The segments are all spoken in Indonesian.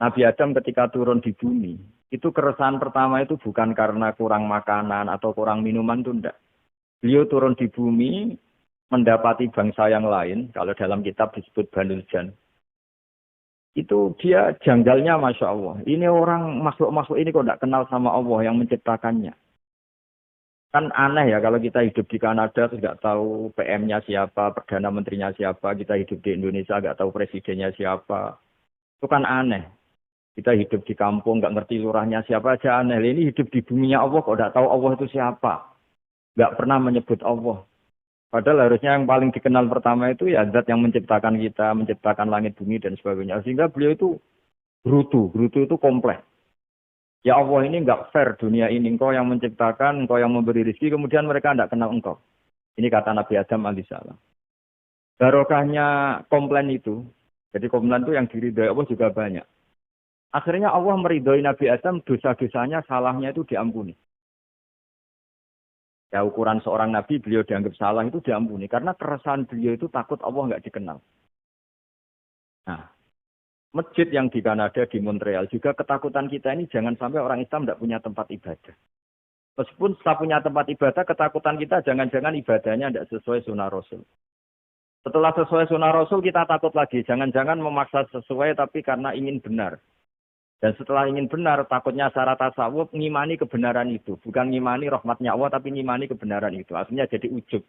Nabi Adam ketika turun di bumi, itu keresahan pertama itu bukan karena kurang makanan atau kurang minuman itu enggak. Beliau turun di bumi mendapati bangsa yang lain, kalau dalam kitab disebut Banu Jan. Itu dia janggalnya Masya Allah. Ini orang makhluk-makhluk ini kok tidak kenal sama Allah yang menciptakannya. Kan aneh ya kalau kita hidup di Kanada terus nggak tahu PM-nya siapa, Perdana Menterinya siapa, kita hidup di Indonesia nggak tahu presidennya siapa. Itu kan aneh. Kita hidup di kampung nggak ngerti lurahnya siapa aja aneh. Ini hidup di buminya Allah kok nggak tahu Allah itu siapa. Nggak pernah menyebut Allah. Padahal harusnya yang paling dikenal pertama itu ya zat yang menciptakan kita, menciptakan langit bumi dan sebagainya. Sehingga beliau itu brutu itu kompleks. Ya Allah ini enggak fair dunia ini. Engkau yang menciptakan, engkau yang memberi rezeki, kemudian mereka enggak kenal engkau. Ini kata Nabi Adam alaihissalam. Barokahnya komplain itu, jadi komplain itu yang diridhoi Allah juga banyak. Akhirnya Allah meridhoi Nabi Adam, dosa-dosanya, salahnya itu diampuni. Ya ukuran seorang Nabi, beliau dianggap salah itu diampuni. Karena keresahan beliau itu takut Allah enggak dikenal. Nah, masjid yang di Kanada, di Montreal, juga ketakutan kita ini jangan sampai orang Islam tidak punya tempat ibadah. Meskipun setelah punya tempat ibadah, ketakutan kita jangan-jangan ibadahnya tidak sesuai sunnah Rasul. Setelah sesuai sunnah Rasul, kita takut lagi. Jangan-jangan memaksa sesuai tapi karena ingin benar. Dan setelah ingin benar, takutnya syarat tasawuf, ngimani kebenaran itu. Bukan ngimani rahmatnya Allah, tapi ngimani kebenaran itu. Artinya jadi ujub.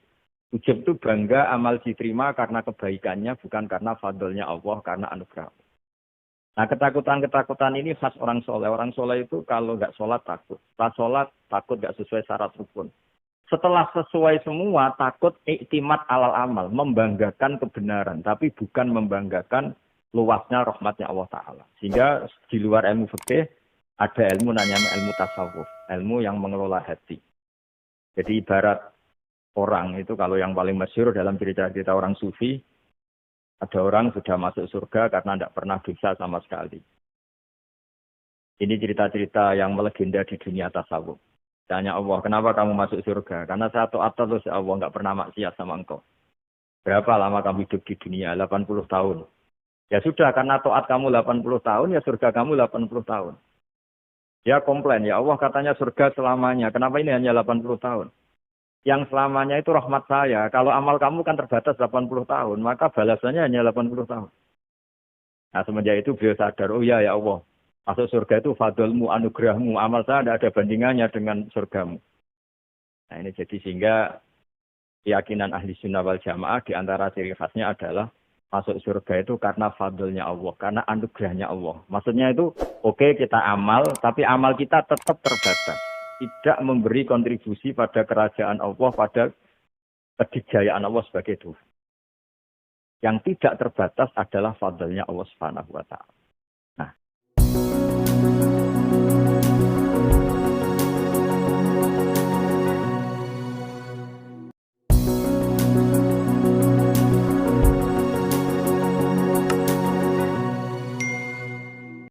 Ujub itu bangga amal diterima karena kebaikannya, bukan karena fadlnya Allah, karena anugerah. Nah, ketakutan-ketakutan ini khas orang soleh. Orang soleh itu kalau nggak sholat takut. Setelah sholat takut nggak sesuai syarat rukun. Setelah sesuai semua takut iktimat alal amal. Membanggakan kebenaran. Tapi bukan membanggakan luasnya rahmatnya Allah Ta'ala. Sehingga di luar ilmu fikih ada ilmu namanya ilmu tasawuf. Ilmu yang mengelola hati. Jadi ibarat orang itu kalau yang paling masyhur dalam cerita-cerita orang sufi. Ada orang sudah masuk surga karena tidak pernah dosa sama sekali. Ini cerita-cerita yang melegenda di dunia tasawuf. Tanya Allah, kenapa kamu masuk surga? Karena saya taat terus ya Allah, nggak pernah maksiat sama engkau. Berapa lama kamu hidup di dunia? 80 tahun. Ya sudah, karena taat kamu 80 tahun, ya surga kamu 80 tahun. Dia komplain, ya Allah katanya surga selamanya. Kenapa ini hanya 80 tahun? Yang selamanya itu rahmat saya. Kalau amal kamu kan terbatas 80 tahun, maka balasannya hanya 80 tahun. Nah, semenjak itu beliau sadar, oh ya Allah, masuk surga itu fadlmu, anugerahmu, amal saya tidak ada bandingannya dengan surgamu. Nah, ini jadi sehingga keyakinan ahli sunnah wal jamaah di antara ciri khasnya adalah masuk surga itu karena fadlnya Allah, karena anugerahnya Allah. Maksudnya itu, oke, kita amal, tapi amal kita tetap terbatas. Tidak memberi kontribusi pada kerajaan Allah, pada kedijayaan Allah sebagai Tuhan. Yang tidak terbatas adalah fadlnya Allah Subhanahu wa Ta'ala.